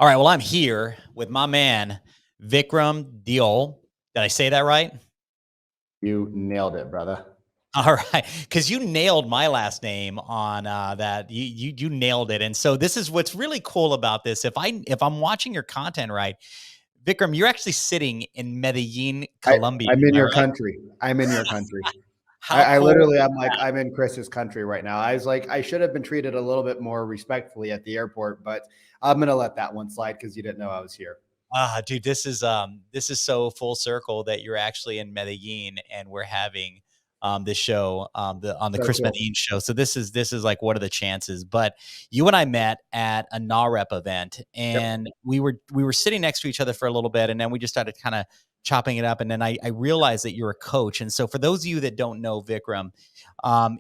All right, well, I'm here with my man, Vikram Deol. Did I say that right? You nailed it, brother. All right, because you nailed my last name on that. You nailed it, and so this is what's really cool about this. If I'm watching your content right, Vikram, you're actually sitting in Medellin, I, Colombia. I'm in Am I your right? country. I'm in your country. How I cool literally, is I'm like, that? I'm in Chris's country right now. I was like, I should have been treated a little bit more respectfully at the airport, but I'm going to let that one slide because you didn't know I was here. Dude, this is so full circle that you're actually in Medellin and we're having this show on the So Chris cool. Medellin show. So this is like what are the chances? But you and I met at a NAREP event Yep. and we were sitting next to each other for a little bit and then we just started kind of chopping it up and then I realized that you're a coach. And so for those of you that don't know Vikram,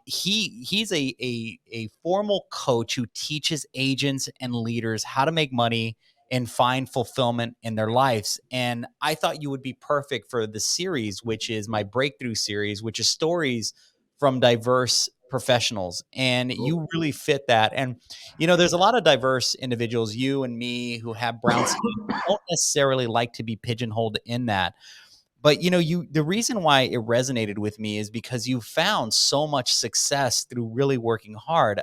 he's a formal coach who teaches agents and leaders how to make money and find fulfillment in their lives. And I thought you would be perfect for the series, which is my breakthrough series, which is stories from diverse professionals. And Cool. you really fit that. And, there's a lot of diverse individuals, you and me, who have brown skin, don't necessarily like to be pigeonholed in that. But the reason why it resonated with me is because you found so much success through really working hard.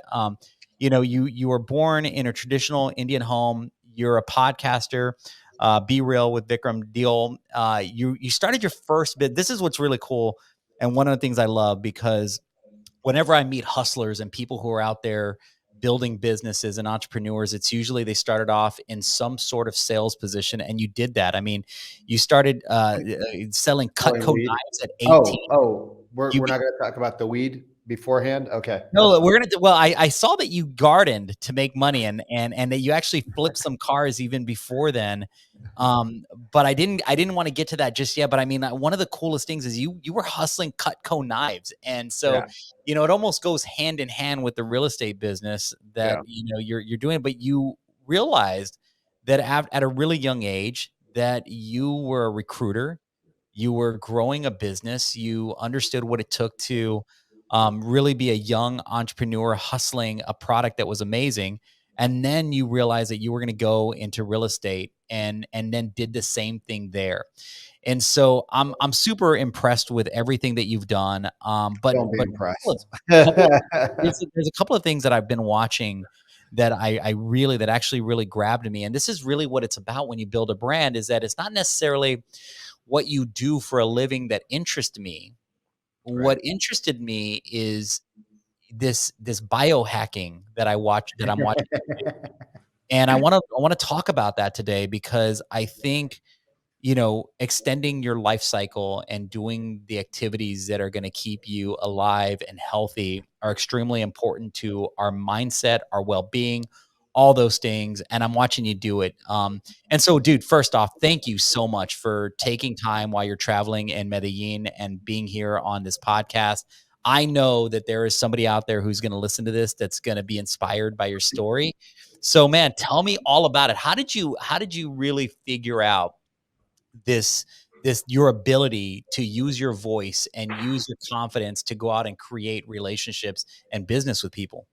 You were born in a traditional Indian home. You're a podcaster. Be real with Vikram Deol. You started your first bit. This is what's really cool, and one of the things I love because whenever I meet hustlers and people who are out there building businesses and entrepreneurs, it's usually they started off in some sort of sales position, and you did that. I mean, you started selling Selling Cutco weed. knives at 18. We're You not going to talk about the weed beforehand. Okay. That's No, fine. we're gonna do well, I saw that you gardened to make money and that you actually flipped some cars even before then. But I didn't wanna get to that just yet, but I mean, one of the coolest things is you were hustling Cutco knives, and so, Yeah. it almost goes hand in hand with the real estate business that, Yeah. you're doing, but you realized that at a really young age that you were a recruiter, you were growing a business, you understood what it took to really be a young entrepreneur hustling a product that was amazing. And then you realize that you were going to go into real estate and then did the same thing there. And so I'm super impressed with everything that you've done. Don't be But impressed. couple of, there's a couple of things that I've been watching that I really that actually really grabbed me. And this is really what it's about when you build a brand is that it's not necessarily what you do for a living that interests me. Right. What interested me is this biohacking that I'm watching today. And I wanna talk about that today because I think, extending your life cycle and doing the activities that are gonna keep you alive and healthy are extremely important to our mindset, our well-being, all those things, and I'm watching you do it. And so, dude, first off, thank you so much for taking time while you're traveling in Medellin and being here on this podcast. I know that there is somebody out there who's gonna listen to this that's gonna be inspired by your story. So, man, tell me all about it. How did you really figure out this your ability to use your voice and use your confidence to go out and create relationships and business with people?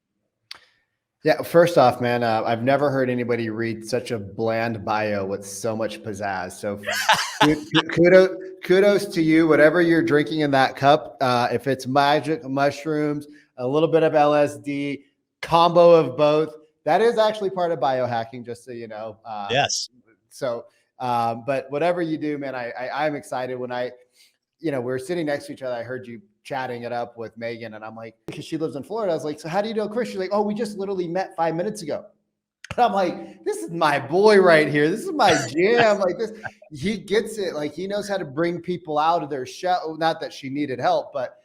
Yeah, first off, man, I've never heard anybody read such a bland bio with so much pizzazz. So, kudos to you. Whatever you're drinking in that cup, if it's magic mushrooms, a little bit of LSD, combo of both, that is actually part of biohacking. Just so you know. Yes. But whatever you do, man, I'm excited when we were sitting next to each other. I heard you chatting it up with Megan, and I'm like, because she lives in Florida. I was like, so how do you know Chris? She's like, oh, we just literally met 5 minutes ago. And I'm like, this is my boy right here. This is my jam. Like this, he gets it. Like he knows how to bring people out of their shell. Not that she needed help, but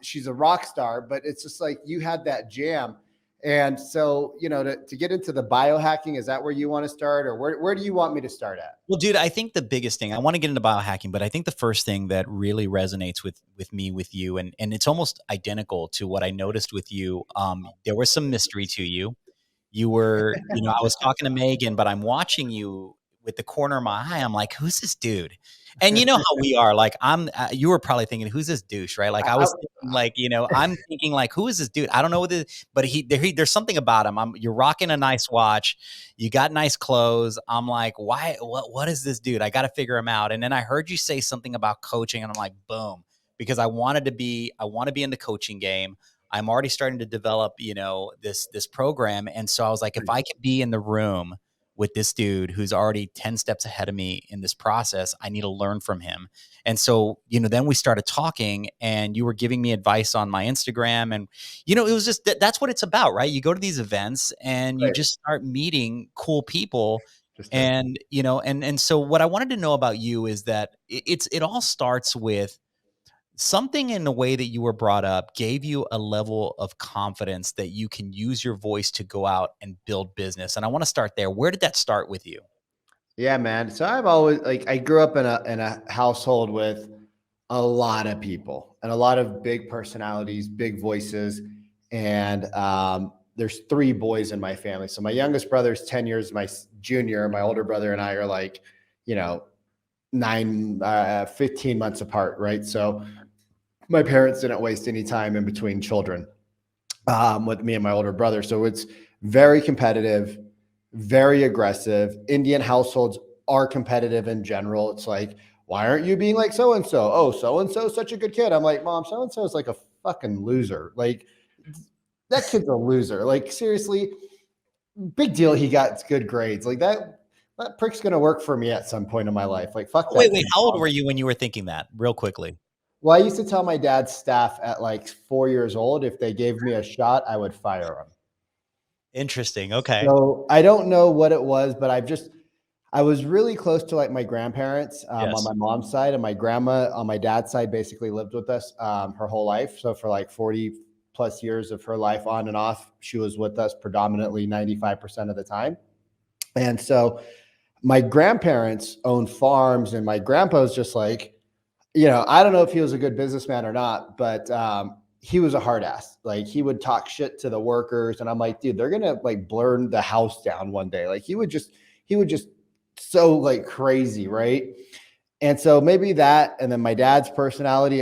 she's a rock star. But it's just like you had that jam. And so, to get into the biohacking, is that where you want to start, or where do you want me to start at? Well, dude, I think the biggest thing I want to get into biohacking, but I think the first thing that really resonates with me with you, and it's almost identical to what I noticed with you. There was some mystery to you. You were, I was talking to Megan, but I'm watching you with the corner of my eye, I'm like, who's this dude? And you know how we are. Like you were probably thinking, who's this douche, right? Like I I, was thinking, like I'm thinking, like, who is this dude? I don't know what this, but there's something about him. You're rocking a nice watch, you got nice clothes. I'm like, why? What is this dude? I got to figure him out. And then I heard you say something about coaching, and I'm like, boom, because I want to be in the coaching game. I'm already starting to develop, this program. And so I was like, if I could be in the room with this dude who's already 10 steps ahead of me in this process, I need to learn from him. And so, then we started talking, and you were giving me advice on my Instagram, and, it was just, that's what it's about, right? You go to these events and you right. just start meeting cool people. Just do. And, and so what I wanted to know about you is that it all starts with something in the way that you were brought up gave you a level of confidence that you can use your voice to go out and build business. And I want to start there. Where did that start with you? Yeah, man. So I've always like I grew up in a household with a lot of people and a lot of big personalities, big voices, and there's three boys in my family. So my youngest brother is 10 years my junior. My older brother and I are like, you know, 15 months apart, right? So my parents didn't waste any time in between children with me and my older brother. So it's very competitive, very aggressive. Indian households are competitive in general. It's like, why aren't you being like so and so? Oh, so and so is such a good kid. I'm like, Mom, so and so is like a fucking loser. Like, that kid's a loser. Like, seriously, big deal. He got good grades. Like, that prick's gonna work for me at some point in my life. Like, fuck Oh, wait, that wait. kid. How old were you when you were thinking that? Real quickly. Well, I used to tell my dad's staff at like 4 years old, if they gave me a shot, I would fire them. Interesting. Okay. So I don't know what it was, but I was really close to like my grandparents on Yes. my mom's side, and my grandma on my dad's side basically lived with us her whole life. So for like 40 plus years of her life on and off, she was with us predominantly 95% of the time. And so my grandparents owned farms, and my grandpa was just like, I don't know if he was a good businessman or not, but he was a hard ass. Like, he would talk shit to the workers, and I'm like, dude, they're gonna like burn the house down one day. Like, he would just so like crazy, right? And so maybe that, and then my dad's personality,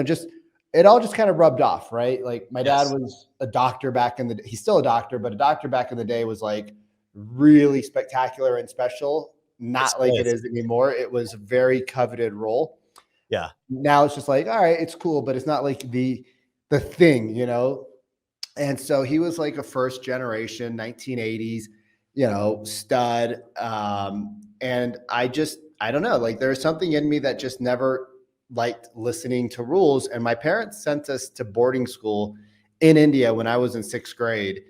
just it all just kind of rubbed off, right? Like, my dad Yes. was a doctor back in the he's still a doctor, but a doctor back in the day was like really spectacular and special, It not still like it is. is anymore. It was a very coveted role. Yeah. Now it's just like, all right, it's cool, but it's not like the thing. And so he was like a first generation 1980s, stud. And I don't know, like there's something in me that just never liked listening to rules. And my parents sent us to boarding school in India when I was in sixth grade.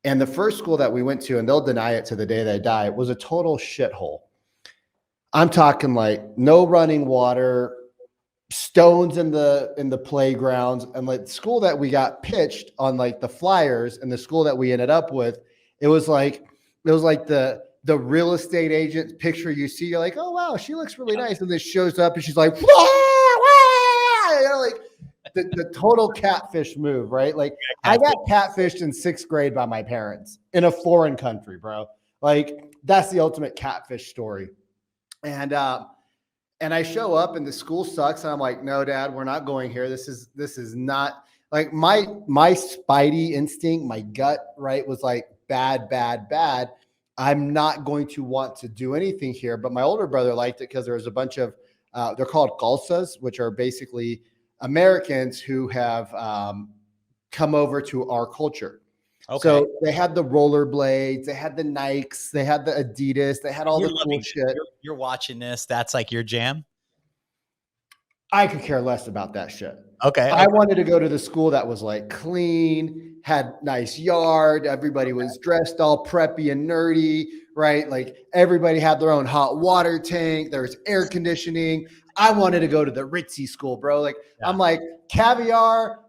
And the first school that we went to, and they'll deny it to the day they die, was a total shithole. I'm talking like no running water, stones in the playgrounds, and like the school that we got pitched on, like the flyers, and the school that we ended up with, it was like the real estate agent picture you see. You're like, oh wow, she looks really nice, and this shows up and she's like, wah, wah, like the total catfish move, right? Like, I got catfished in sixth grade by my parents in a foreign country, bro. Like, that's the ultimate catfish story. And I show up and the school sucks, and I'm like, no, Dad, we're not going here. This is not like my spidey instinct, my gut, right, was like bad, bad, bad. I'm not going to want to do anything here. But my older brother liked it because there was a bunch of they're called Khalsas, which are basically Americans who have come over to our culture. Okay. So they had the rollerblades, they had the Nikes, they had the Adidas, they had all You're the cool loving this. shit. You're watching this. That's like your jam. I could care less about that shit. Okay. I Okay. wanted to go to the school that was like clean, had nice yard, everybody was dressed all preppy and nerdy, right? Like, everybody had their own hot water tank, there was air conditioning. I wanted to go to the ritzy school, bro. Like, Yeah. I'm like, caviar,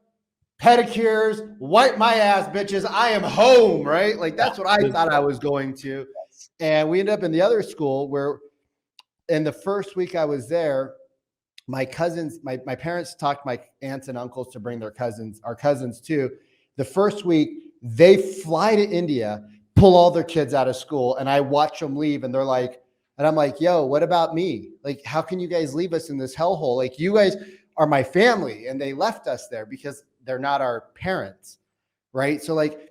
pedicures, wipe my ass, bitches. I am home, right? Like, Yeah. that's what I thought I was going to. And we ended up in the other school where, in the first week I was there, my cousins, my parents talked my aunts and uncles to bring our cousins too. The first week, they fly to India, pull all their kids out of school, and I watch them leave, and they're like, And I'm like, yo, what about me? Like, how can you guys leave us in this hellhole? Like, you guys are my family, and they left us there because they're not our parents, right? So, like,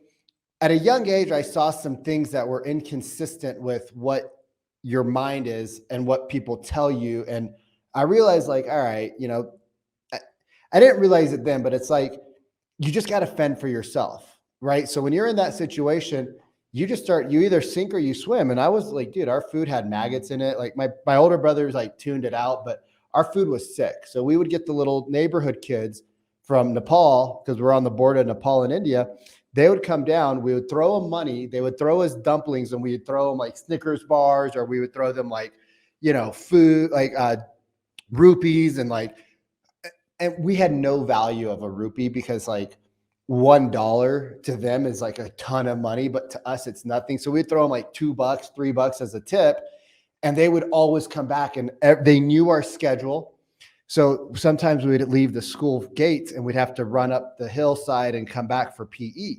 at a young age, I saw some things that were inconsistent with what your mind is and what people tell you. And I realized, like, all right, I, I didn't realize it then, but it's like, you just got to fend for yourself, right? So when you're in that situation, you either sink or you swim. And I was like, dude, our food had maggots in it. Like my older brothers like tuned it out, but our food was sick. So we would get the little neighborhood kids from Nepal, because we're on the border of Nepal and India. They would come down, we would throw them money, they would throw us dumplings, and we would throw them like Snickers bars, or we would throw them like, food, like rupees, and we had no value of a rupee, because like $1 to them is like a ton of money, but to us it's nothing. So we'd throw them like $2, $3 as a tip, and they would always come back, and they knew our schedule. So sometimes we would leave the school gates and we'd have to run up the hillside and come back for PE.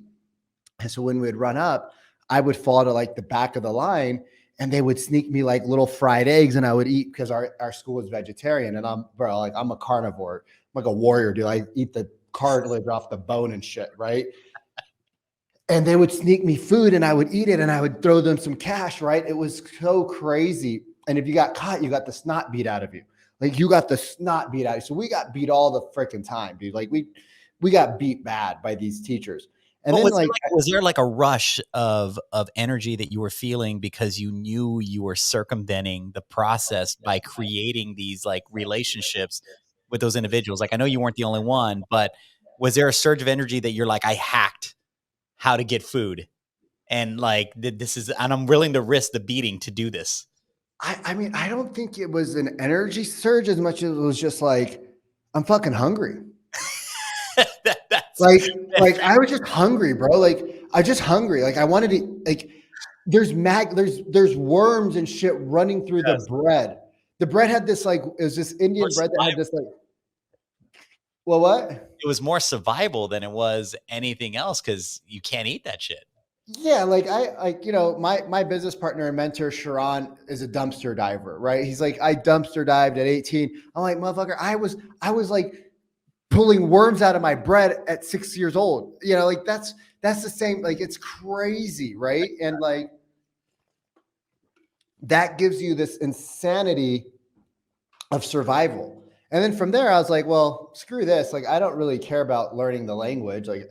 And so when we'd run up, I would fall to like the back of the line, and they would sneak me like little fried eggs, and I would eat, because our school was vegetarian. And I'm a carnivore. I'm like a warrior, dude. I eat the cartilage off the bone and shit, right? And they would sneak me food, and I would eat it, and I would throw them some cash, right? It was so crazy. And if you got caught, you got the snot beat out of you. Like, you got the snot beat out of you. So we got beat all the freaking time, dude. Like, we got beat bad by these teachers. And But then like, was there like a rush of energy that you were feeling because you knew you were circumventing the process by creating these like relationships with those individuals? Like, I know you weren't the only one, but was there a surge of energy that you're like, I hacked how to get food, and like and I'm willing to risk the beating to do this? I mean, I don't think it was an energy surge as much as it was just like, I'm fucking hungry. That's Like, I was just hungry, bro. Like, I just hungry. Like, I wanted to, like, there's worms and shit running through the yes, bread. The bread had this, like, it was this more Indian bread that had survival. this, like, well, what? It was more survival than it was anything else because you can't eat that shit. Yeah, like my business partner and mentor Sharon is a dumpster diver, right? He's like, I dumpster dived at 18. I'm like, motherfucker, I was like pulling worms out of my bread at 6 years old. Like, that's the same. Like, it's crazy, right? And like, that gives you this insanity of survival. And then from there, I was like, well, screw this. Like, I don't really care about learning the language. Like,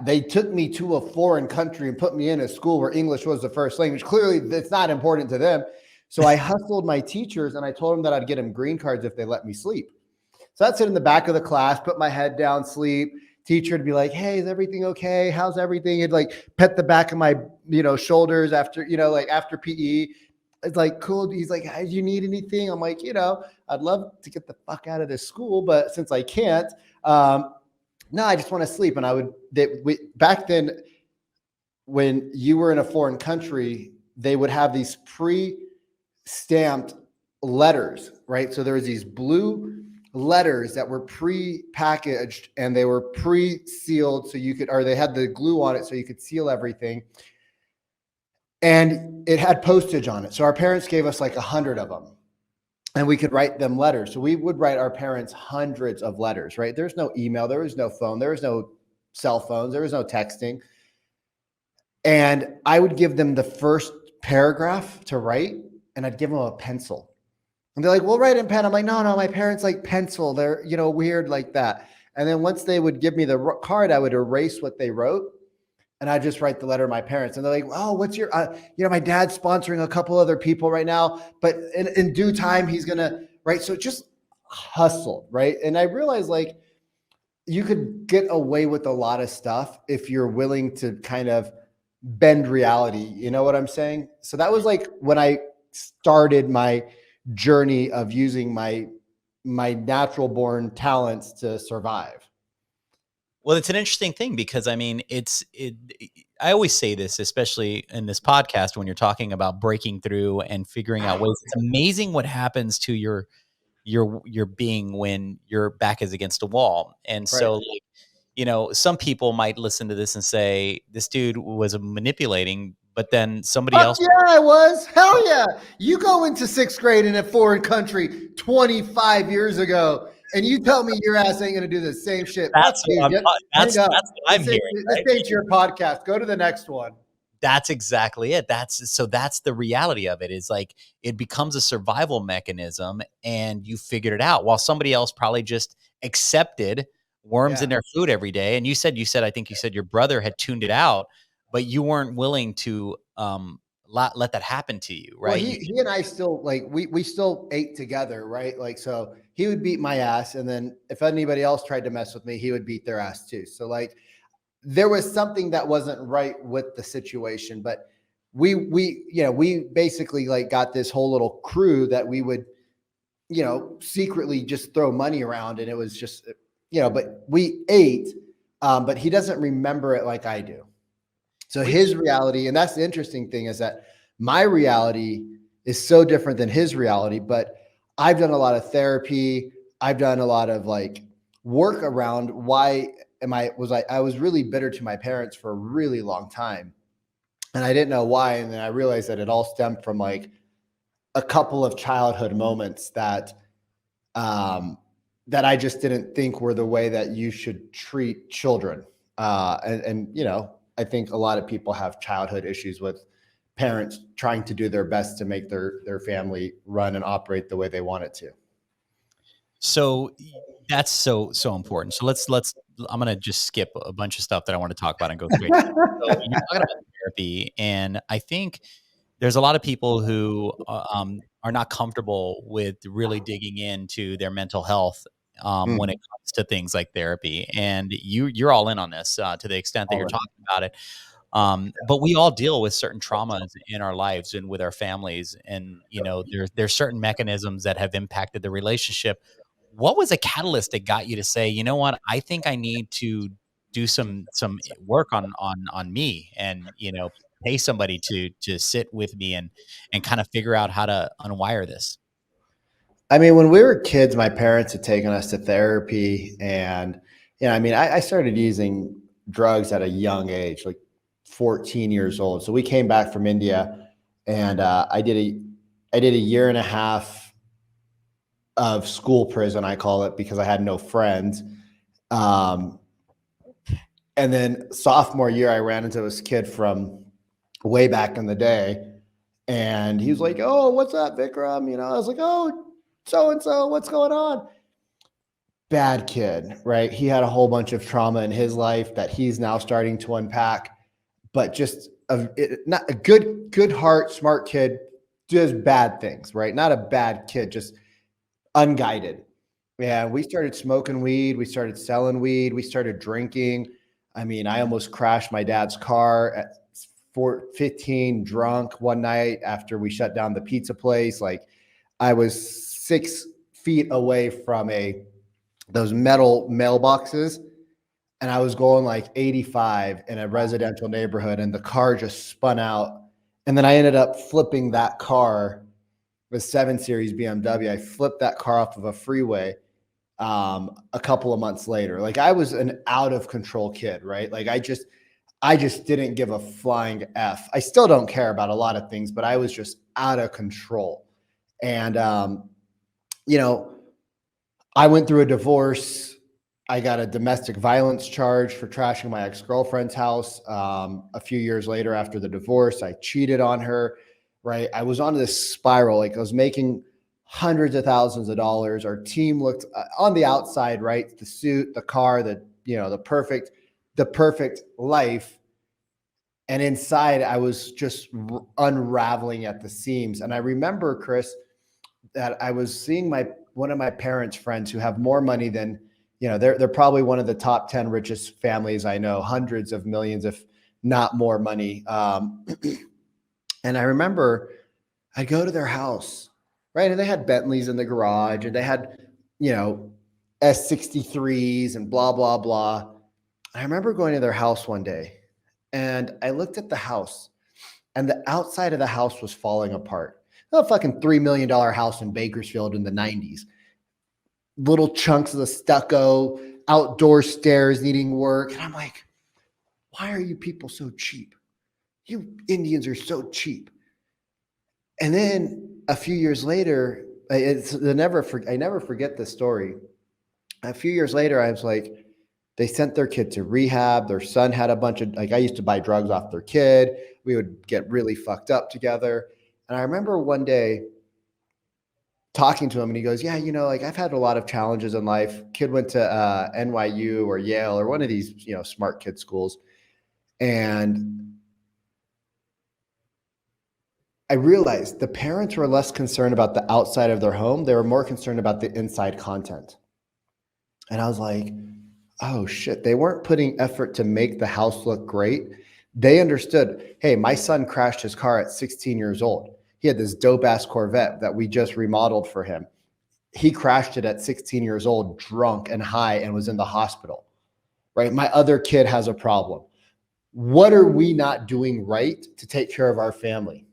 they took me to a foreign country and put me in a school where English was the first language. Clearly, it's not important to them. So I hustled my teachers, and I told them that I'd get them green cards if they let me sleep. So I'd sit in the back of the class, put my head down, sleep. Teacher would be like, "Hey, is everything okay? How's everything?" He'd like pet the back of my, shoulders after, like after PE. It's like, cool. He's like, "Hey, do you need anything?" I'm like, I'd love to get the fuck out of this school, but since I can't, no, I just want to sleep. And back then, when you were in a foreign country, they would have these pre-stamped letters, right? So there was these blue letters that were pre-packaged, and they were pre-sealed, so you could, or they had the glue on it so you could seal everything. And it had postage on it. So our parents gave us like 100 of them, and we could write them letters. So we would write our parents hundreds of letters, right? There's no email, there was no phone, there was no cell phones, there was no texting. And I would give them the first paragraph to write, and I'd give them a pencil. And they're like, "We'll write in pen." I'm like, no, my parents like pencil. They're, weird like that. And then once they would give me the card, I would erase what they wrote, and I just write the letter to my parents. And they're like, "Oh, what's your, my dad's sponsoring a couple other people right now, but in due time, he's going to," right? So just hustle, right? And I realized, like, you could get away with a lot of stuff if you're willing to kind of bend reality. You know what I'm saying? So that was like when I started my journey of using my natural born talents to survive. Well, it's an interesting thing because I mean, I always say this, especially in this podcast, when you're talking about breaking through and figuring out ways. It's amazing what happens to your being when your back is against a wall. And Right. so, like, some people might listen to this and say, "This dude was manipulating but then somebody Fuck else. yeah, I was. Hell yeah. You go into sixth grade in a foreign country 25 years ago, and you tell me your ass ain't gonna do the same shit. Fuck That's you. what I'm. Hang up. That's what I'm hearing, This right? ain't your podcast. Go to the next one. That's exactly it. That's the reality of it, is like it becomes a survival mechanism and you figured it out while somebody else probably just accepted worms in Yeah. their food every day. And I think you said your brother had tuned it out, but you weren't willing to let that happen to you, Well, right? he and I still like we still ate together, right? Like so he would beat my ass, and then if anybody else tried to mess with me, he would beat their ass too. So like there was something that wasn't right with the situation, but we basically like got this whole little crew that we would secretly just throw money around, and it was just but we ate, but he doesn't remember it like I do. So Which his reality, and that's the interesting thing, is that my reality is so different than his reality. But I've done a lot of therapy. I've done a lot of like work around why I was really bitter to my parents for a really long time. And I didn't know why. And then I realized that it all stemmed from like a couple of childhood moments um, that I just didn't think were the way that you should treat children. And I think a lot of people have childhood issues with parents trying to do their best to make their family run and operate the way they want it to. So that's so important. So let's I'm gonna just skip a bunch of stuff that I want to talk about and go straight. So you're talking about therapy, and I think there's a lot of people who are not comfortable with really digging into their mental health when it Mm, comes to things like therapy. And you're all in on this to the extent that all you're right. talking about it. But we all deal with certain traumas in our lives and with our families, and there's certain mechanisms that have impacted the relationship. What was a catalyst that got you to say, you know what, I think I need to do some work on me, and pay somebody to sit with me and kind of figure out how to unwire this? I mean, when we were kids, my parents had taken us to therapy, and I started using drugs at a young age, like 14 years old. So we came back from India, and I did a year and a half of school prison, I call it, because I had no friends. Um, and then sophomore year, I ran into this kid from way back in the day, and he was like, "Oh, what's up, Vikram?" I was like, "Oh, so and so, what's going on?" Bad kid, right? He had a whole bunch of trauma in his life that he's now starting to unpack, but just not a good heart, smart kid, does bad things, right? Not a bad kid, just unguided. Yeah, we started smoking weed, we started selling weed, we started drinking. I mean, I almost crashed my dad's car at 15 drunk one night after we shut down the pizza place. Like I was 6 feet away from a those metal mailboxes, and I was going like 85 in a residential neighborhood, and the car just spun out. And then I ended up flipping that car with 7 Series BMW. I flipped that car off of a freeway a couple of months later. Like I was an out of control kid, right? Like I just didn't give a flying F. I still don't care about a lot of things, but I was just out of control. And you know, I went through a divorce. I got a domestic violence charge for trashing my ex-girlfriend's house. A few years later, after the divorce, I cheated on her. Right, I was on this spiral. Like I was making hundreds of thousands of dollars. Our team looked on the outside, right? The suit, the car, the perfect life. And inside, I was just unraveling at the seams. And I remember, Chris, that I was seeing my one of my parents' friends who have more money than they're probably one of the top 10 richest families I know, hundreds of millions, if not more money. And I remember I'd go to their house, right, and they had Bentleys in the garage, and they had you know S63s and blah blah blah. I remember going to their house one day, and I looked at the house, and the outside of the house was falling apart. A fucking $3 million house in Bakersfield in the 90s. Little chunks of the stucco, outdoor stairs needing work. And I'm like, why are you people so cheap? You Indians are so cheap. And then a few years later, I never forget this story. A few years later, I was like, they sent their kid to rehab. Their son had a bunch of, like, I used to buy drugs off their kid. We would get really fucked up together. And I remember one day talking to him and he goes, yeah, like I've had a lot of challenges in life. Kid went to NYU or Yale or one of these, smart kid schools. And I realized the parents were less concerned about the outside of their home. They were more concerned about the inside content. And I was like, oh shit, they weren't putting effort to make the house look great. They understood, hey, my son crashed his car at 16 years old. He had this dope ass Corvette that we just remodeled for him. He crashed it at 16 years old, drunk and high, and was in the hospital, right? My other kid has a problem. What are we not doing right to take care of our family?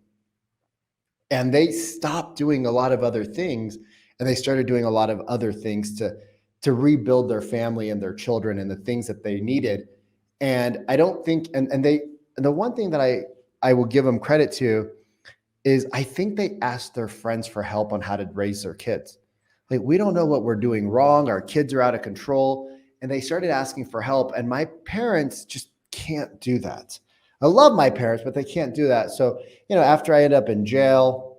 And they stopped doing a lot of other things and they started doing a lot of other things to rebuild their family and their children and the things that they needed. And I don't think, and the one thing that I will give them credit to is I think they asked their friends for help on how to raise their kids. Like, we don't know what we're doing wrong. Our kids are out of control. And they started asking for help. And my parents just can't do that. I love my parents, but they can't do that. So, after I end up in jail,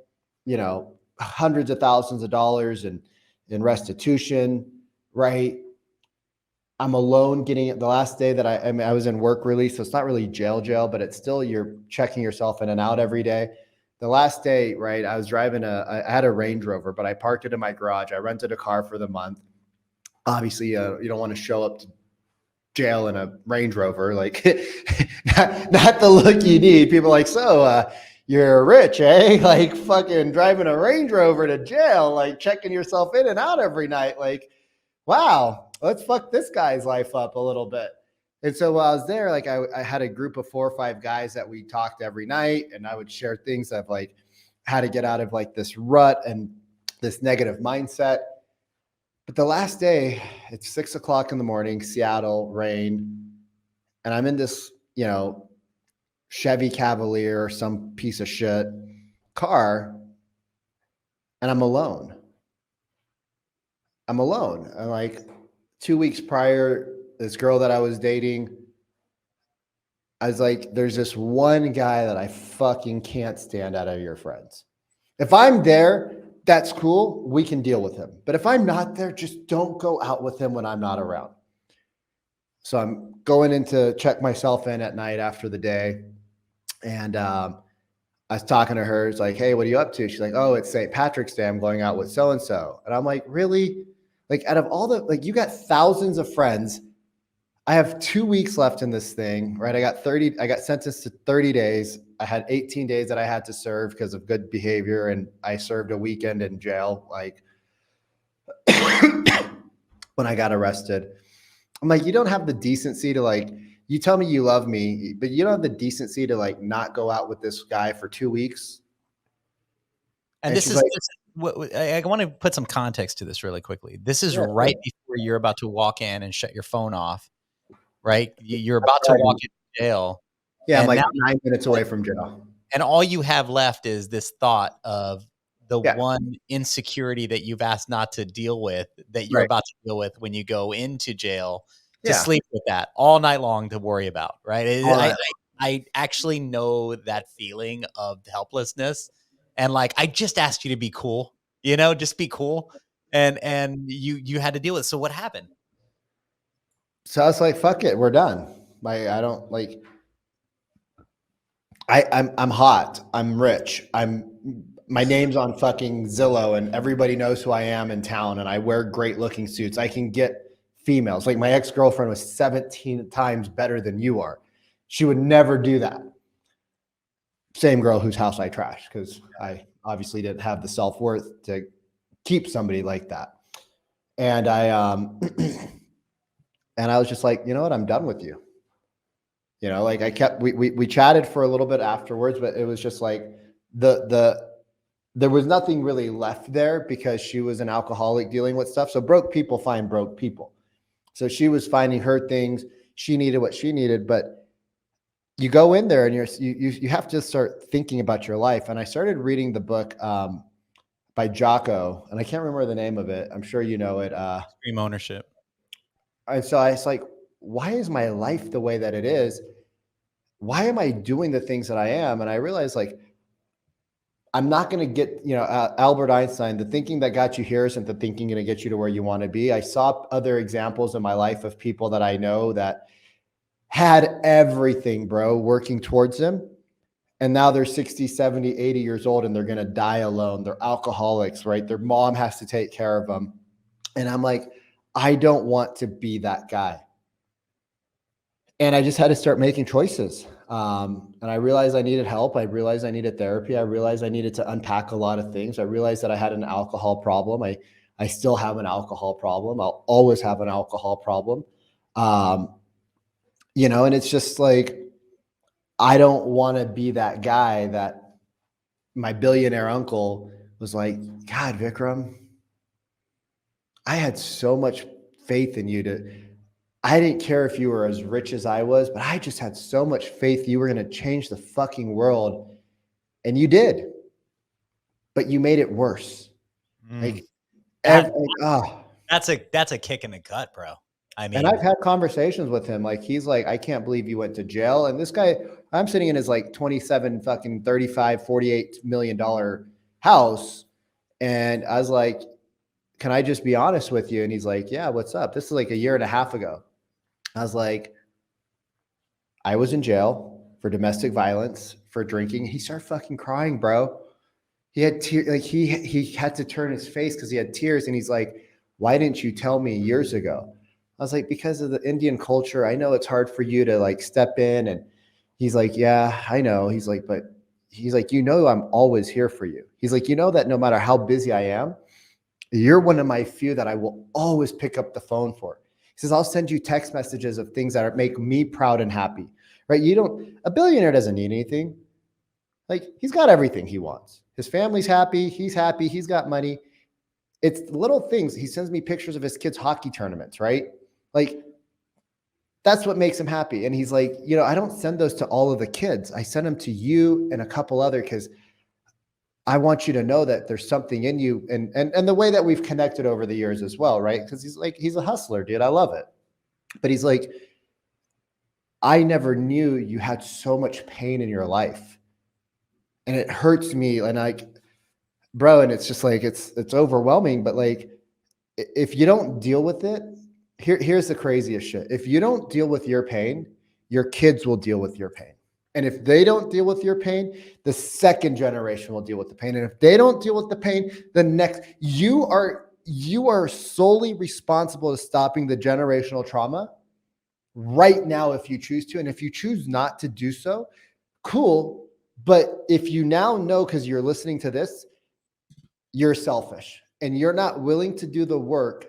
hundreds of thousands of dollars in restitution, right? I'm alone getting it the last day that I was in work release. So it's not really jail, but it's still, you're checking yourself in and out every day. The last day, right, I was driving I had a Range Rover, but I parked it in my garage. I rented a car for the month. Obviously, you don't want to show up to jail in a Range Rover, like not the look you need. People are like, so you're rich, eh? Like fucking driving a Range Rover to jail, like checking yourself in and out every night. Like, wow, let's fuck this guy's life up a little bit. And so while I was there, like I had a group of 4 or 5 guys that we talked every night, and I would share things of like how to get out of like this rut and this negative mindset. But the last day, it's 6:00 in the morning, Seattle, rain, and I'm in this, Chevy Cavalier or some piece of shit car, and I'm alone. I'm alone. And like 2 weeks prior, this girl that I was dating, I was like, there's this one guy that I fucking can't stand out of your friends. If I'm there, that's cool. We can deal with him. But if I'm not there, just don't go out with him when I'm not around. So I'm going in to check myself in at night after the day. And I was talking to her. It's like, hey, what are you up to? She's like, oh, it's St. Patrick's Day. I'm going out with so-and-so. And I'm like, really? Like, out of all the, like, you got thousands of friends. I have 2 weeks left in this thing, right? I got sentenced to 30 days. I had 18 days that I had to serve because of good behavior. And I served a weekend in jail, like when I got arrested. I'm like, you don't have the decency to like, you tell me you love me, but you don't have the decency to like not go out with this guy for 2 weeks. And this is, I want to put some context to this really quickly. This is right before you're about to walk in and shut your phone off, right? You're about to walk into jail. Yeah, I'm like 9 minutes away from jail. And all you have left is this thought of the one insecurity that you've asked not to deal with, that you're about to deal with when you go into jail, to sleep with that all night long to worry about, right? I actually know that feeling of helplessness. And like, I just asked you to be cool, just be cool. And you had to deal with it. So what happened? So I was like, fuck it, we're done. I don't like, I'm hot. I'm rich. My name's on fucking Zillow and everybody knows who I am in town and I wear great looking suits. I can get females. Like my ex-girlfriend was 17 times better than you are. She would never do that. Same girl whose house I trashed because I obviously didn't have the self-worth to keep somebody like that. And and I was just like, you know what? I'm done with you. Like we chatted for a little bit afterwards, but it was just like there was nothing really left there because she was an alcoholic dealing with stuff. So broke people find broke people. So she was finding her things. She needed what she needed, but you go in there and you have to start thinking about your life. And I started reading the book by Jocko, and I can't remember the name of it. I'm sure you know it. Extreme ownership. And so I was like, why is my life the way that it is? Why am I doing the things that I am? And I realized like, I'm not going to get, Albert Einstein, the thinking that got you here isn't the thinking going to get you to where you want to be. I saw other examples in my life of people that I know that had everything, bro, working towards them. And now they're 60, 70, 80 years old and they're going to die alone. They're alcoholics, right? Their mom has to take care of them. And I'm like, I don't want to be that guy. And I just had to start making choices. And I realized I needed help. I realized I needed therapy. I realized I needed to unpack a lot of things. I realized that I had an alcohol problem. I still have an alcohol problem. I'll always have an alcohol problem. Um, and it's just like, I don't want to be that guy that my billionaire uncle was like, God, Vikram, I had so much faith in you. I didn't care if you were as rich as I was, but I just had so much faith you were going to change the fucking world. And you did, but you made it worse. Mm. Like, That that's a kick in the gut, bro. I and mean, I've had conversations with him. Like, he's like, I can't believe you went to jail. And this guy, I'm sitting in his like 27, fucking 35, $48 million house. And I was like, can I just be honest with you? And he's like, yeah, what's up? This is like a year and a half ago. I was like, I was in jail for domestic violence, for drinking. He started fucking crying, bro. He had tears, like he had to turn his face because he had tears. And he's like, why didn't you tell me years ago? I was like, because of the Indian culture. I know it's hard for you to like step in. And he's like, yeah, I know. He's like, but he's like, I'm always here for you. He's like, that no matter how busy I am, you're one of my few that I will always pick up the phone for. He says, I'll send you text messages of things that make me proud and happy, right? A billionaire doesn't need anything. Like, he's got everything he wants. His family's happy. He's got money. It's little things. He sends me pictures of his kids' hockey tournaments, right? Like, that's what makes him happy. And he's like, I don't send those to all of the kids. I send them to you and a couple other, because I want you to know that there's something in you, and the way that we've connected over the years as well, right? Because he's a hustler, dude. I love it. But he's like, I never knew you had so much pain in your life. And it hurts me. And like, bro, and it's just like it's overwhelming. But like, if you don't deal with it, here's the craziest shit. If you don't deal with your pain, your kids will deal with your pain. And if they don't deal with your pain, the second generation will deal with the pain. And if they don't deal with the pain, the next, you are solely responsible to stopping the generational trauma right now if you choose to. And if you choose not to do so, cool. But if you now know, because you're listening to this, you're selfish and you're not willing to do the work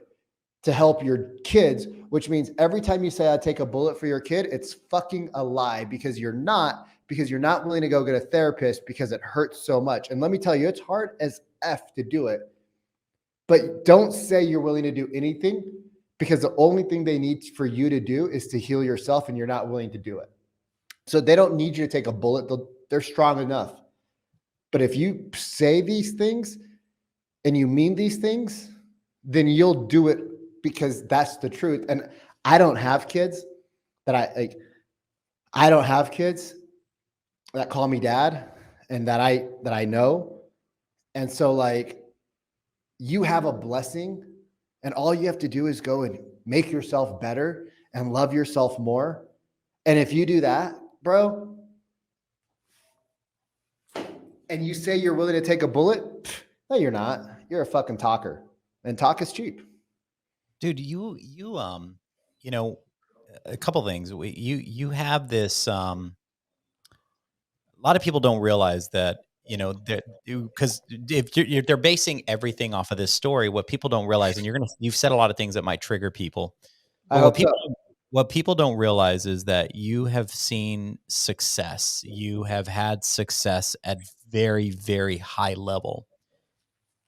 to help your kids, which means every time you say I take a bullet for your kid, it's fucking a lie, because you're not willing to go get a therapist because it hurts so much. And let me tell you, it's hard as F to do it. But don't say you're willing to do anything, because the only thing they need for you to do is to heal yourself, and you're not willing to do it. So they don't need you to take a bullet. They're strong enough. But if you say these things and you mean these things, then you'll do it, because that's the truth. And I don't have kids I don't have kids that call me dad and that I know. And so like, you have a blessing, and all you have to do is go and make yourself better and love yourself more. And if you do that, bro, and you say you're willing to take a bullet, no, you're not. You're a fucking talker, and talk is cheap. dude, you know, a couple things. You have this. A lot of people don't realize that, because if they're basing everything off of this story, what people don't realize, and you've said a lot of things that might trigger people, I but hope so. what people don't realize is that you have seen success. You have had success at very, very high level,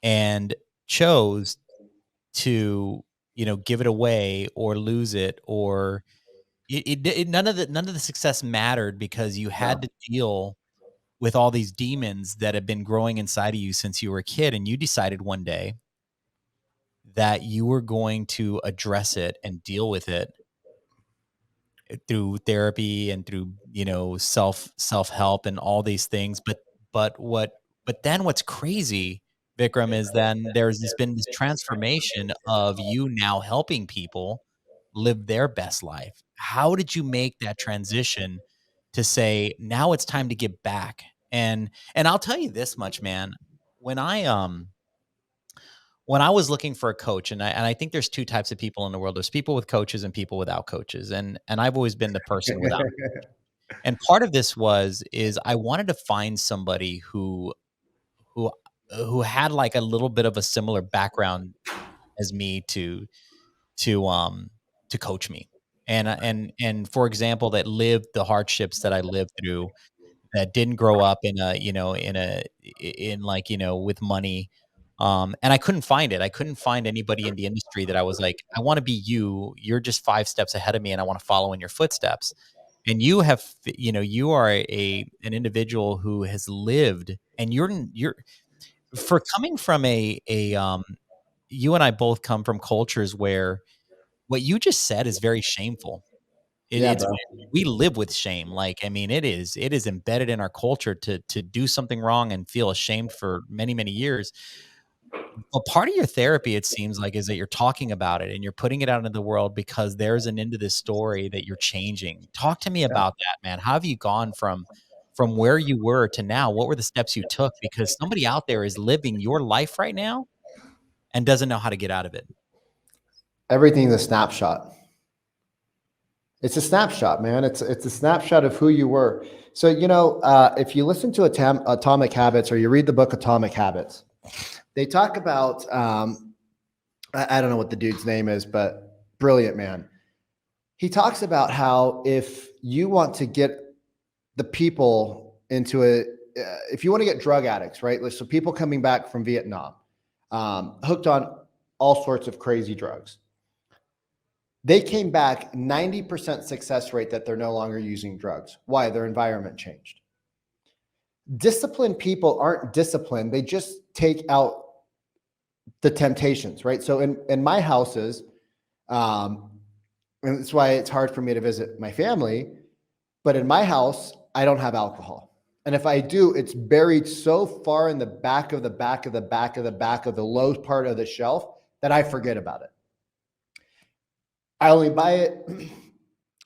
and chose to, give it away or lose it, or none of the success mattered because you had No. to deal with all these demons that have been growing inside of you since you were a kid, and you decided one day that you were going to address it and deal with it through therapy and through, self-help and all these things. But what but then what's crazy, Vikram, is then been this transformation of you now helping people live their best life. How did you make that transition to say, now it's time to give back? And I'll tell you this much, man. When I was looking for a coach, and I think there's two types of people in the world. There's people with coaches and people without coaches. And I've always been the person without. And part of this is I wanted to find somebody who who had like a little bit of a similar background as me to um to coach me. And for example, that lived the hardships that I lived through, that didn't grow up in a, in like, with money. And I couldn't find it. I couldn't find anybody in the industry that I was like, I want to be you. You're just 5 steps ahead of me and I want to follow in your footsteps. And you are an individual who has lived, and you're for coming from you and I both come from cultures where what you just said is very shameful. Yeah, It's bro. we live with shame. Like, I mean, it is embedded in our culture to do something wrong and feel ashamed for many, many years. Well, part of your therapy, it seems like, is that you're talking about it and you're putting it out into the world because there's an end to this story that you're changing. Talk to me Yeah. about that, man. How have you gone from where you were to now? What were the steps you took? Because somebody out there is living your life right now and doesn't know how to get out of it. Everything's a snapshot. It's a snapshot, man. It's a snapshot of who you were. So if you listen to Atomic Habits or you read the book Atomic Habits, they talk about I don't know what the dude's name is, but brilliant man. He talks about how if you want to get the people into it, if you want to get drug addicts, right? So people coming back from Vietnam, hooked on all sorts of crazy drugs. They came back 90% success rate that they're no longer using drugs. Why? Their environment changed. Disciplined people aren't disciplined. They just take out the temptations, right? So in my houses, and that's why it's hard for me to visit my family, but in my house, I don't have alcohol. And if I do, it's buried so far in the back of the back of the back of the back of the low part of the shelf that I forget about it. I only buy it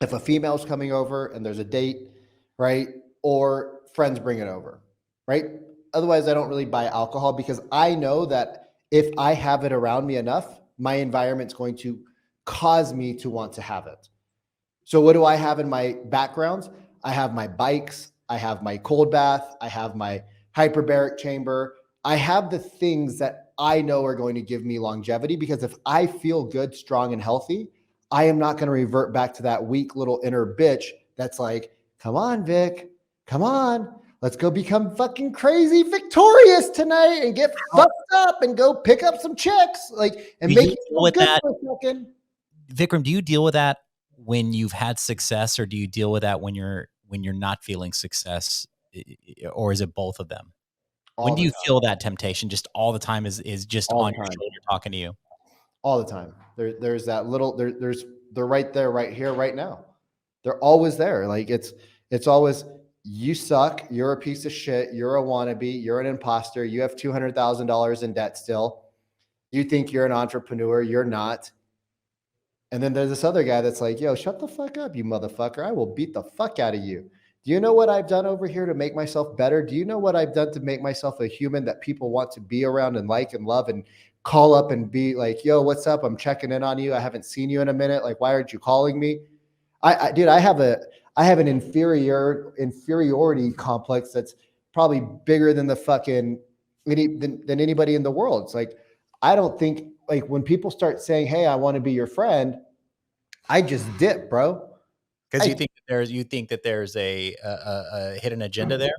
if a female's coming over and there's a date, right? Or friends bring it over, right? Otherwise, I don't really buy alcohol because I know that if I have it around me enough, my environment's going to cause me to want to have it. So what do I have in my backgrounds? I have my bikes, I have my cold bath, I have my hyperbaric chamber. I have the things that I know are going to give me longevity, because if I feel good, strong, and healthy, I am not going to revert back to that weak little inner bitch that's like, come on, Vic, come on. Let's go become fucking crazy victorious tonight and get fucked up and go pick up some chicks, like, and Do make you you deal feel with good that, for a second. Vikram? Do you deal with that when you've had success, or do you deal with that when you're not feeling success, or is it both of them? When All do the you time, feel that temptation just all the time is just all on the your time, shoulder talking to you? all the time. There's that little, they're right there, right here, right now. They're always there. Like it's always, you suck. You're a piece of shit. You're a wannabe. You're an imposter. You have $200,000 in debt still. You think you're an entrepreneur. You're not. And then there's this other guy that's like, yo, shut the fuck up, you motherfucker. I will beat the fuck out of you. Do you know what I've done over here to make myself better? Do you know what I've done to make myself a human that people want to be around and like and love and call up and be like, yo, what's up? I'm checking in on you. I haven't seen you in a minute. Like, why aren't you calling me? Dude, I have an inferiority complex that's probably bigger than the fucking than anybody in the world. It's like, I don't think, like, when people start saying, hey, I want to be your friend, I just dip, bro. Because I, you think that there's a hidden agenda there,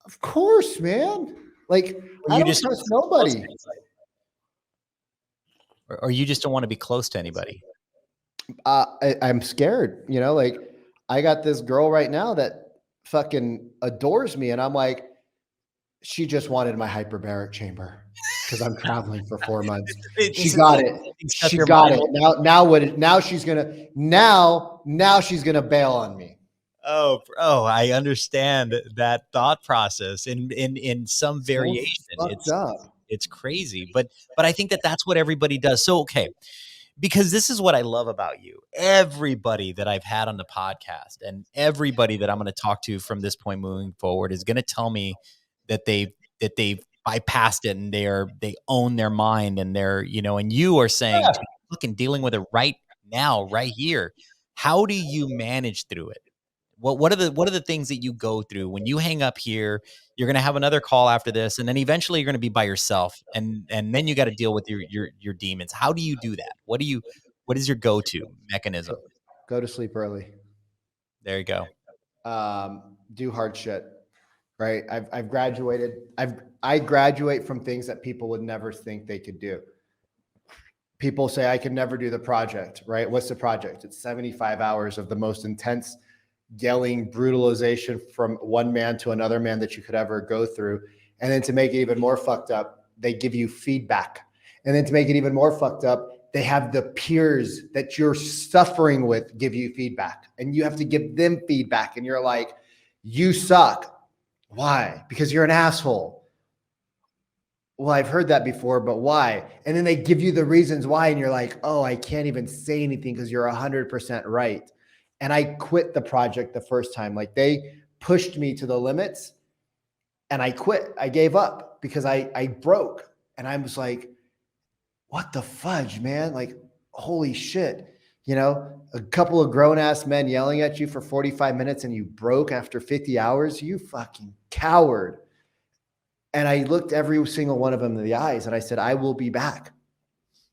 of course, man. Like, or I you don't just don't trust wanna be close nobody. to anybody, or you just don't want to be close to anybody. I'm scared, like I got this girl right now that fucking adores me. And I'm like, she just wanted my hyperbaric chamber because I'm traveling for 4 months. She This is got like it. getting stuff She your got mind. it. Now she's gonna bail on me. Oh, I understand that thought process in some So variation. fucked up. It's crazy, but I think that that's what everybody does. So, okay, because this is what I love about you. Everybody that I've had on the podcast and everybody that I'm going to talk to from this point moving forward is going to tell me that they've bypassed it and they own their mind and and you are saying, Yeah. look, and dealing with it right now, right here. How do you manage through it? What are the things that you go through when you hang up here? You're going to have another call after this, and then eventually you're going to be by yourself, and then you got to deal with your demons. How do you do that? What is your go to mechanism? Go to sleep early. There you go. Do hard shit. Right. I've graduated. I graduate from things that people would never think they could do. People say I could never do the project, right? What's the project? It's 75 hours of the most intense yelling brutalization from one man to another man that you could ever go through. And then to make it even more fucked up, they give you feedback. And then to make it even more fucked up, they have the peers that you're suffering with give you feedback. And you have to give them feedback. And you're like, you suck. Why? Because you're an asshole. Well, I've heard that before, but why? And then they give you the reasons why, and you're like, oh, I can't even say anything because you're 100% right. And I quit the project the first time. Like they pushed me to the limits and I quit. I gave up because I broke. And I was like, what the fudge, man? Like, holy shit. A couple of grown ass men yelling at you for 45 minutes and you broke after 50 hours. You fucking coward. And I looked every single one of them in the eyes and I said, I will be back.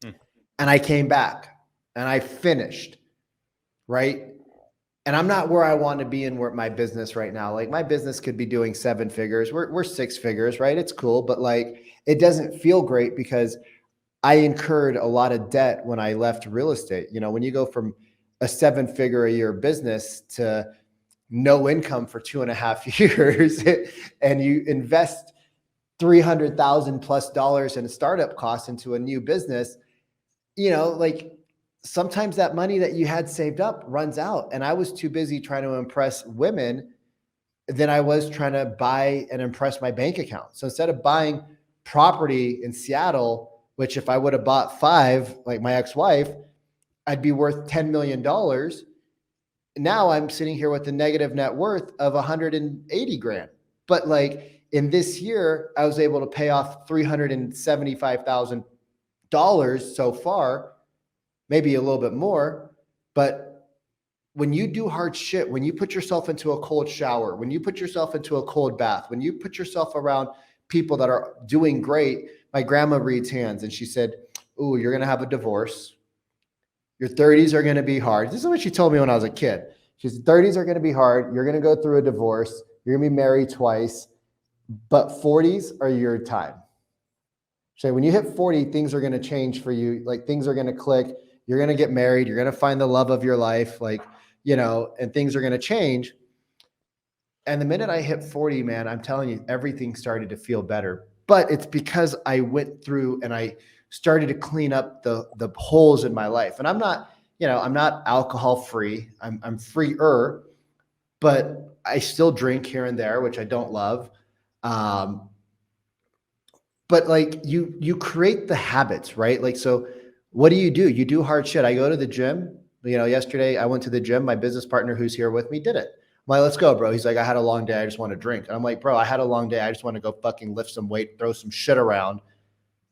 And I came back and I finished. Right. And I'm not where I want to be in my business right now. Like my business could be doing 7 figures. We're 6 figures, right? It's cool. But like, it doesn't feel great because I incurred a lot of debt when I left real estate. When you go from a 7-figure a year business to no income for 2.5 years and you invest $300,000 plus in startup costs into a new business, like sometimes that money that you had saved up runs out. And I was too busy trying to impress women than I was trying to buy and impress my bank account. So instead of buying property in Seattle, which if I would have bought 5, like my ex-wife, I'd be worth $10 million. Now I'm sitting here with a negative net worth of 180 grand. But like in this year, I was able to pay off $375,000 so far, maybe a little bit more. But when you do hard shit, when you put yourself into a cold shower, when you put yourself into a cold bath, when you put yourself around people that are doing great, my grandma reads hands and she said, "Ooh, you're going to have a divorce. Your 30s are going to be hard." This is what she told me when I was a kid. She said, 30s are going to be hard. You're going to go through a divorce. You're going to be married twice, but 40s are your time. So when you hit 40, things are going to change for you. Like things are going to click. You're going to get married. You're going to find the love of your life. And things are going to change. And the minute I hit 40, man, I'm telling you, everything started to feel better. But it's because I went through and I started to clean up the holes in my life. And I'm not alcohol free. I'm freer, but I still drink here and there, which I don't love. But like you create the habits, right? Like, so what do? You do hard shit. I go to the gym. Yesterday I went to the gym. My business partner who's here with me did it. I'm like, let's go, bro. He's like, I had a long day. I just want to drink. And I'm like, bro, I had a long day. I just want to go fucking lift some weight, throw some shit around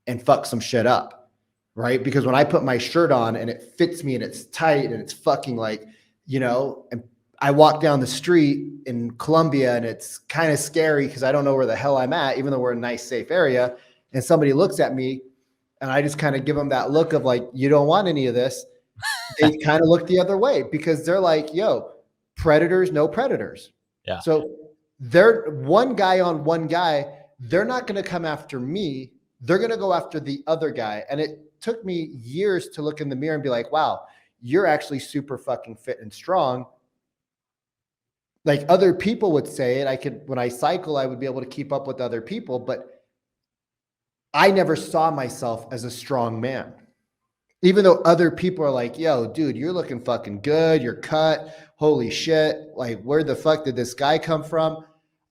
and fuck some shit up. Right. Because when I put my shirt on and it fits me and it's tight and it's fucking like, and I walk down the street in Columbia and it's kind of scary because I don't know where the hell I'm at, even though we're in a nice, safe area. And somebody looks at me and I just kind of give them that look of like, you don't want any of this. They kind of look the other way because they're like, yo, predators, no predators. Yeah. So they're one guy on one guy. They're not going to come after me. They're going to go after the other guy. And it took me years to look in the mirror and be like, wow, you're actually super fucking fit and strong. Like other people would say it. I could, when I cycle, I would be able to keep up with other people, but I never saw myself as a strong man. Even though other people are like, yo, dude, you're looking fucking good. You're cut. Holy shit. Like, where the fuck did this guy come from?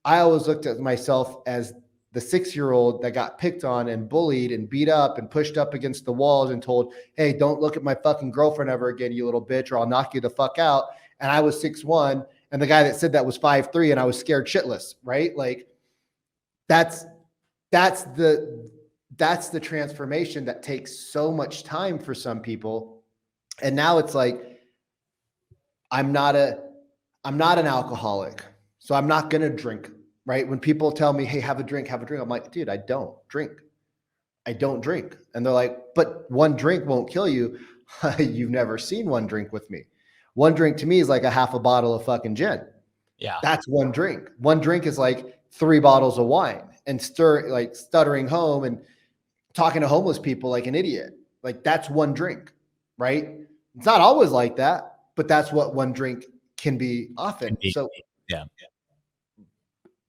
I always looked at myself as the 6-year-old that got picked on and bullied and beat up and pushed up against the walls and told, hey, don't look at my fucking girlfriend ever again, you little bitch, or I'll knock you the fuck out. And I was 6'1", and the guy that said that was 5'3", and I was scared shitless, right? Like, that's the transformation that takes so much time for some people. And now it's like, I'm not an alcoholic, so I'm not going to drink, right? When people tell me, hey, have a drink, I'm like, dude, I don't drink. And they're like, but one drink won't kill you. You've never seen one drink with me. One drink to me is like a half a bottle of fucking gin. Yeah. That's one drink. One drink is like 3 bottles of wine, and stuttering home and talking to homeless people like an idiot. Like, that's one drink, right? It's not always like that, but that's what one drink can be often. So yeah.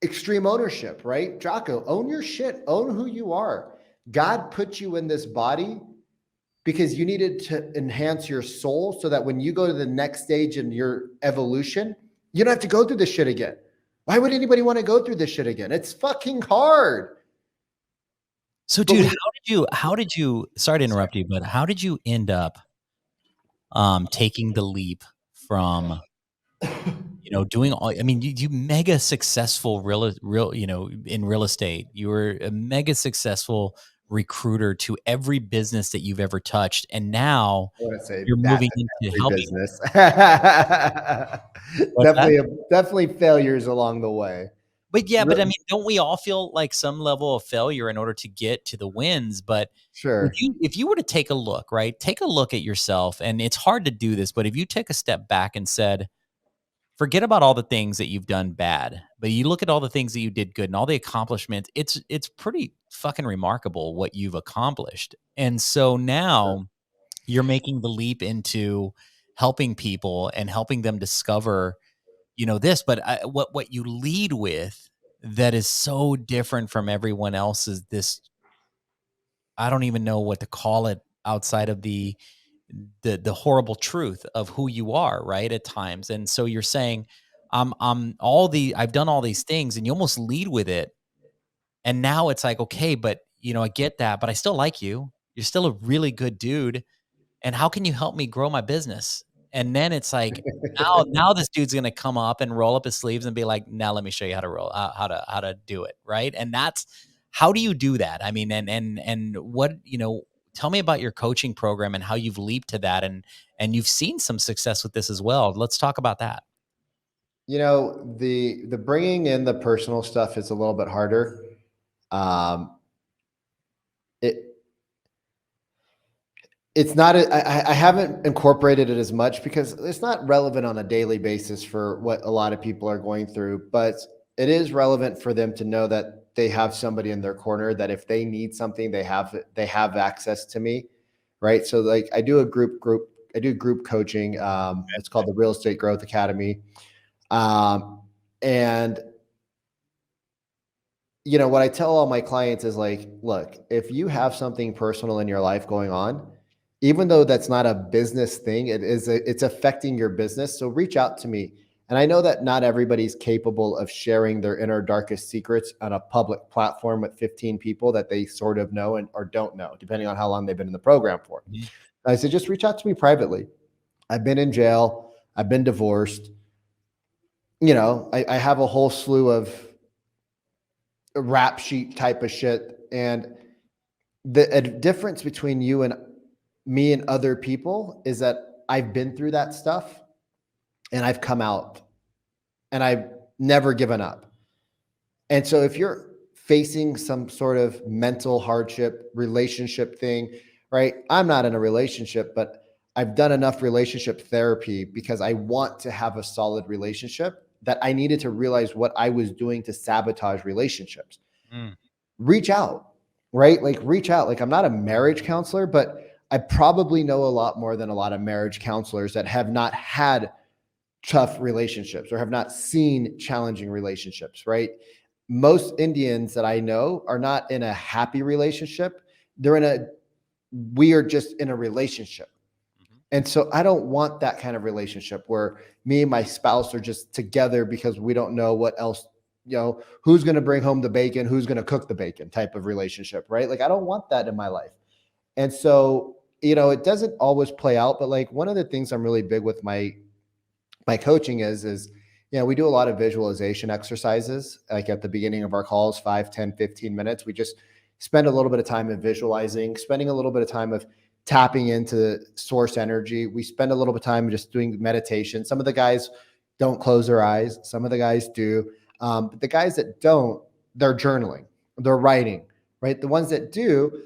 Extreme ownership, right? Jocko, own your shit, own who you are. God put you in this body because you needed to enhance your soul so that when you go to the next stage in your evolution, you don't have to go through this shit again. Why would anybody want to go through this shit again? It's fucking hard. So, dude, how did you, sorry to interrupt you, but how did you end up taking the leap from, doing all, I mean, you mega successful in real estate. You were a mega successful recruiter to every business that you've ever touched. And now you're moving into helping business. What's that? Definitely failures along the way. But yeah, but I mean, don't we all feel like some level of failure in order to get to the wins? But sure, if you were to take a look, right, take a look at yourself, and it's hard to do this, but if you take a step back and said, forget about all the things that you've done bad, but you look at all the things that you did good and all the accomplishments, it's pretty fucking remarkable what you've accomplished. And so now you're making the leap into helping people and helping them discover, this, but what you lead with that is so different from everyone else is this, I don't even know what to call it outside of the horrible truth of who you are, right, at times. And so you're saying, I've done all these things, and you almost lead with it. And now it's like, okay, but I get that, but I still like you. You're still a really good dude. And how can you help me grow my business? And then it's like, now this dude's gonna come up and roll up his sleeves and be like, now let me show you how to roll, how to do it, right? And that's, how do you do that? I mean, and what, tell me about your coaching program and how you've leaped to that, and you've seen some success with this as well. Let's talk about that. The bringing in the personal stuff is a little bit harder. It's not, I haven't incorporated it as much because it's not relevant on a daily basis for what a lot of people are going through, but it is relevant for them to know that they have somebody in their corner, that if they need something, they have access to me. Right. So like I do group coaching. It's called the Real Estate Growth Academy. And what I tell all my clients is like, look, if you have something personal in your life going on, even though that's not a business thing, it's affecting your business. So reach out to me. And I know that not everybody's capable of sharing their inner darkest secrets on a public platform with 15 people that they sort of know or don't know, depending on how long they've been in the program for. Mm-hmm. I said, just reach out to me privately. I've been in jail. I've been divorced. I have a whole slew of rap sheet type of shit. And the difference between you and me and other people is that I've been through that stuff and I've come out and I've never given up. And so if you're facing some sort of mental hardship, relationship thing, right? I'm not in a relationship, but I've done enough relationship therapy because I want to have a solid relationship that I needed to realize what I was doing to sabotage relationships. Reach out, right? Like reach out. Like I'm not a marriage counselor, but I probably know a lot more than a lot of marriage counselors that have not had tough relationships or have not seen challenging relationships, right? Most Indians that I know are not in a happy relationship. We are just in a relationship. Mhm. And so I don't want that kind of relationship where me and my spouse are just together because we don't know what else, who's going to bring home the bacon, who's going to cook the bacon type of relationship, right? Like I don't want that in my life. And so, it doesn't always play out, but like one of the things I'm really big with my coaching is, we do a lot of visualization exercises, like at the beginning of our calls, 5, 10, 15 minutes. We just spend a little bit of time in visualizing, spending a little bit of time of tapping into source energy. We spend a little bit of time just doing meditation. Some of the guys don't close their eyes. Some of the guys do. But the guys that don't, they're journaling, they're writing, right? The ones that do,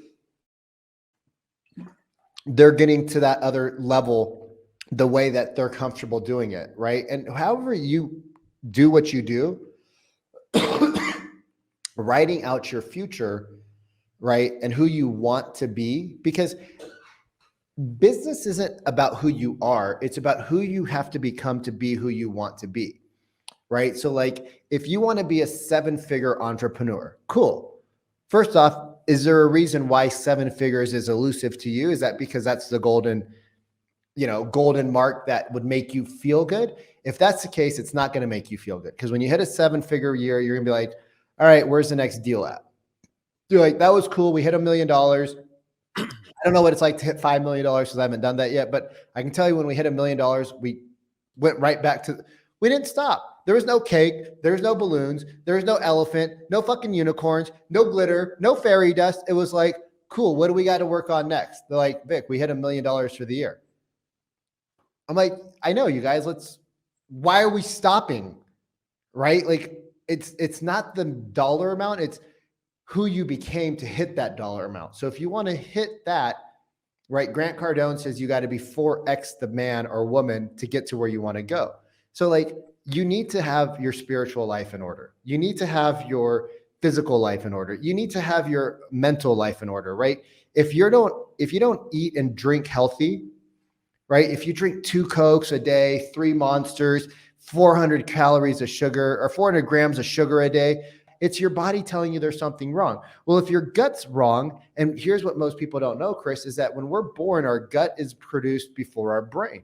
they're getting to that other level the way that they're comfortable doing it, right? And however you do what you do, writing out your future, right? And who you want to be, because business isn't about who you are, it's about who you have to become to be who you want to be, right? So like if you want to be a 7-figure entrepreneur, cool. First off, is there a reason why 7 figures is elusive to you? Is that because that's the golden mark that would make you feel good? If that's the case, it's not going to make you feel good, because when you hit a 7-figure year, you're going to be like, all right, where's the next deal at? You're like, that was cool. We hit $1 million. I don't know what it's like to hit $5 million because I haven't done that yet, but I can tell you when we hit $1 million, we went right back to, we didn't stop. There was no cake. There was no balloons. There was no elephant, no fucking unicorns, no glitter, no fairy dust. It was like, cool. What do we got to work on next? They're like, Vic, we hit $1 million for the year. I'm like, I know, you guys, why are we stopping? Right? Like it's not the dollar amount, it's who you became to hit that dollar amount. So if you want to hit that, right? Grant Cardone says you got to be 4x the man or woman to get to where you want to go. So like you need to have your spiritual life in order. You need to have your physical life in order. You need to have your mental life in order, right? If you don't eat and drink healthy, right? If you drink 2 Cokes a day, 3 Monsters, 400 calories of sugar or 400 grams of sugar a day, it's your body telling you there's something wrong. Well, if your gut's wrong, and here's what most people don't know, Chris, is that when we're born, our gut is produced before our brain.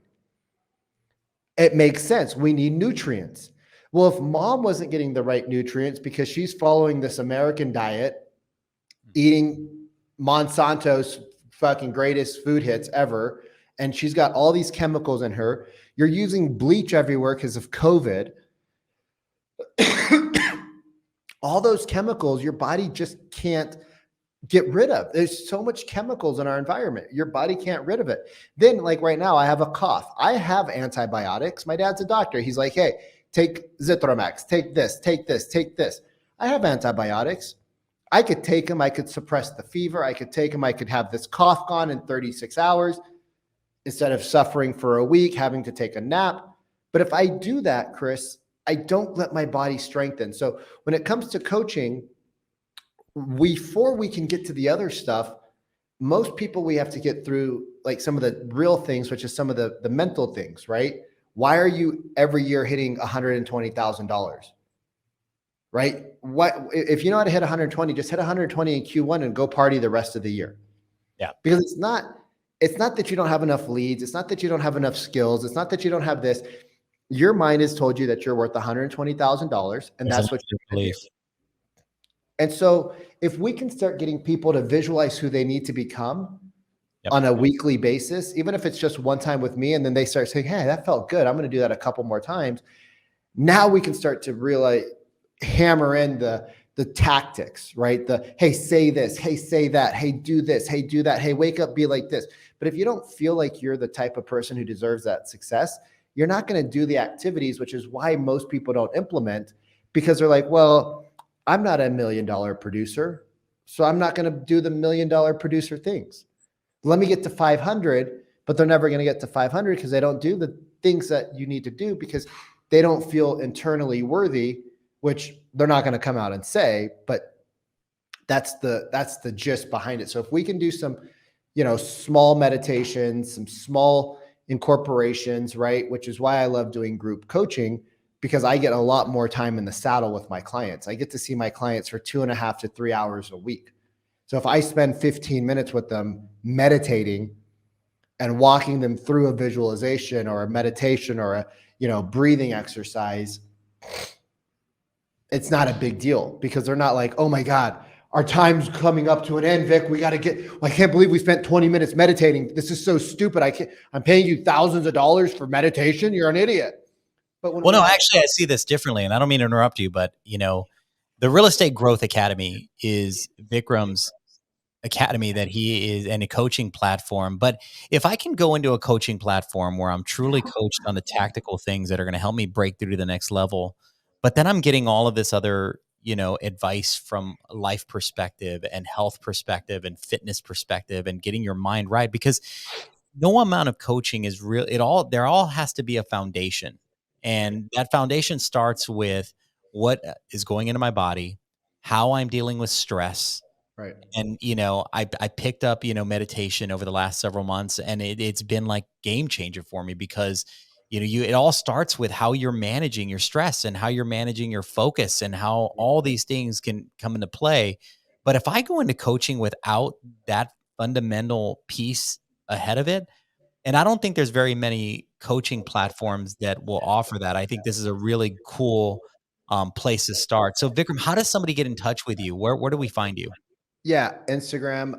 It makes sense. We need nutrients. Well, if mom wasn't getting the right nutrients because she's following this American diet, eating Monsanto's fucking greatest food hits ever, and she's got all these chemicals in her, you're using bleach everywhere because of COVID. All those chemicals, your body just can't get rid of. There's so much chemicals in our environment. Your body can't rid of it. Then like right now, I have a cough. I have antibiotics. My dad's a doctor. He's like, hey, take Zithromax, take this, take this, take this. I have antibiotics. I could take them. I could suppress the fever. I could take them. I could have this cough gone in 36 hours instead of suffering for a week, having to take a nap. But if I do that, Chris, I don't let my body strengthen. So when it comes to coaching, before we can get to the other stuff, most people, we have to get through like some of the real things, which is some of the mental things, right? Why are you every year hitting $120,000? Right? What if you know how to hit 120, just hit 120 in Q1 and go party the rest of the year. Yeah. Because it's not that you don't have enough leads. It's not that you don't have enough skills. It's not that you don't have this. Your mind has told you that you're worth $120,000 and that's what you're going to do. And so if we can start getting people to visualize who they need to become on a weekly basis, even if it's just one time with me, and then they start saying, hey, that felt good, I'm going to do that a couple more times. Now we can start to really hammer in the tactics, right? Hey, say this, hey, say that, hey, do this, hey, do that, hey, wake up, be like this. But if you don't feel like you're the type of person who deserves that success, you're not going to do the activities, which is why most people don't implement, because they're like, well, I'm not $1 million producer, so I'm not going to do the $1 million producer things. Let me get to 500, but they're never going to get to 500 because they don't do the things that you need to do because they don't feel internally worthy, which they're not going to come out and say, but that's the gist behind it. So if we can do some, small meditations, some small incorporations, right? Which is why I love doing group coaching, because I get a lot more time in the saddle with my clients. I get to see my clients for 2.5 to 3 hours a week. So if I spend 15 minutes with them meditating and walking them through a visualization or a meditation or a, breathing exercise, it's not a big deal, because they're not like, oh my God, our time's coming up to an end, Vic. We got to get, I can't believe we spent 20 minutes meditating. This is so stupid. I'm paying you thousands of dollars for meditation. You're an idiot. But when Well, we no, have, actually, I see this differently, and I don't mean to interrupt you, but the Real Estate Growth Academy is Vikram's academy that he is, and a coaching platform. But if I can go into a coaching platform where I'm truly coached on the tactical things that are going to help me break through to the next level, but then I'm getting all of this other, advice from life perspective and health perspective and fitness perspective and getting your mind right, because no amount of coaching is real. There all has to be a foundation. right, And that foundation starts with what is going into my body, how I'm dealing with stress, right, and, I picked up, meditation over the last several months, and it's been like game changer for me, because, it all starts with how you're managing your stress and how you're managing your focus and how all these things can come into play. But if I go into coaching without that fundamental piece ahead of it, and I don't think there's very many coaching platforms that will offer that. I think this is a really cool place to start. So Vikram, how does somebody get in touch with you? Where do we find you? yeah, Instagram.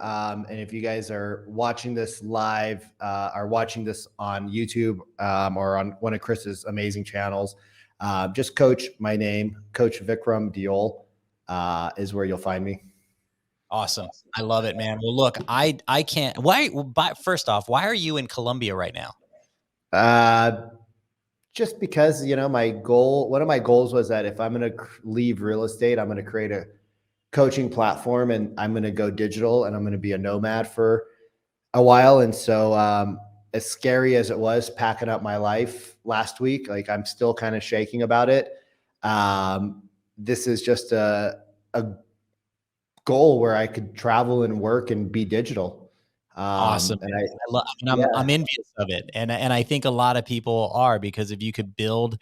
And if you guys are watching this live, are watching this on YouTube, or on one of Chris's amazing channels, just coach my name, Coach Vikram Deol, is where you'll find me. Awesome. I love it, man. Well, look, I can't. Why? Well, first off, why are you in Colombia right now? Uh, just because, one of my goals was that if I'm going to leave real estate, I'm going to create a coaching platform, and I'm going to go digital, and I'm going to be a nomad for a while. And so, as scary as it was packing up my life last week, like, I'm still kind of shaking about it. This is just a goal where I could travel and work and be digital. Awesome, And man. And yeah, I'm envious of it, and I think a lot of people are, because if you could build,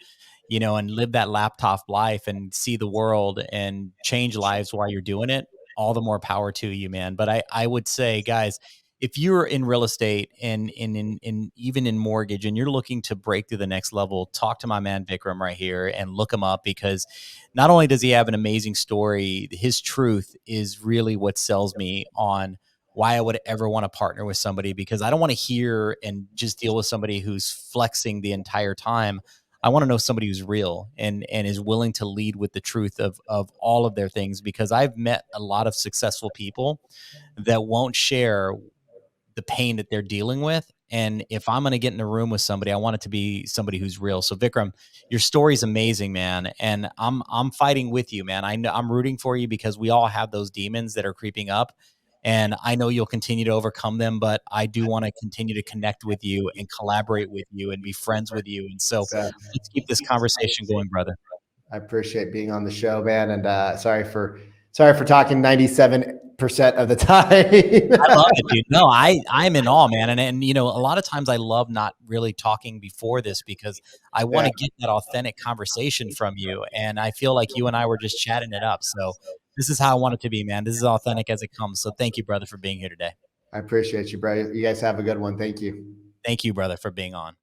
and live that laptop life and see the world and change lives while you're doing it, all the more power to you, man. But I would say, guys, if you're in real estate and in even in mortgage, and you're looking to break through the next level, talk to my man Vikram right here and look him up, because not only does he have an amazing story, his truth is really what sells me on why I would ever want to partner with somebody, because I don't want to hear and just deal with somebody who's flexing the entire time. I want to know somebody who's real and is willing to lead with the truth of all of their things, because I've met a lot of successful people that won't share the pain that they're dealing with. And if I'm going to get in a room with somebody, I want it to be somebody who's real. So Vikram, your story's amazing, man. And I'm fighting with you, man. I know I'm rooting for you, because we all have those demons that are creeping up. And I know you'll continue to overcome them, but I do want to continue to connect with you and collaborate with you and be friends with you. And so uh, let's keep this conversation going, brother. I appreciate being on the show, man. And sorry for talking 97% of the I time. love it, dude. No, I'm in awe, man. And a lot of times I love not really talking before this, because I want Yeah, to get that authentic conversation from you. And I feel like you and I were just chatting it up. So this is how I want it to be, man. This is authentic as it comes. So thank you, brother, for being here today. I appreciate you, bro. You guys have a good one. Thank you. Thank you, brother, for being on.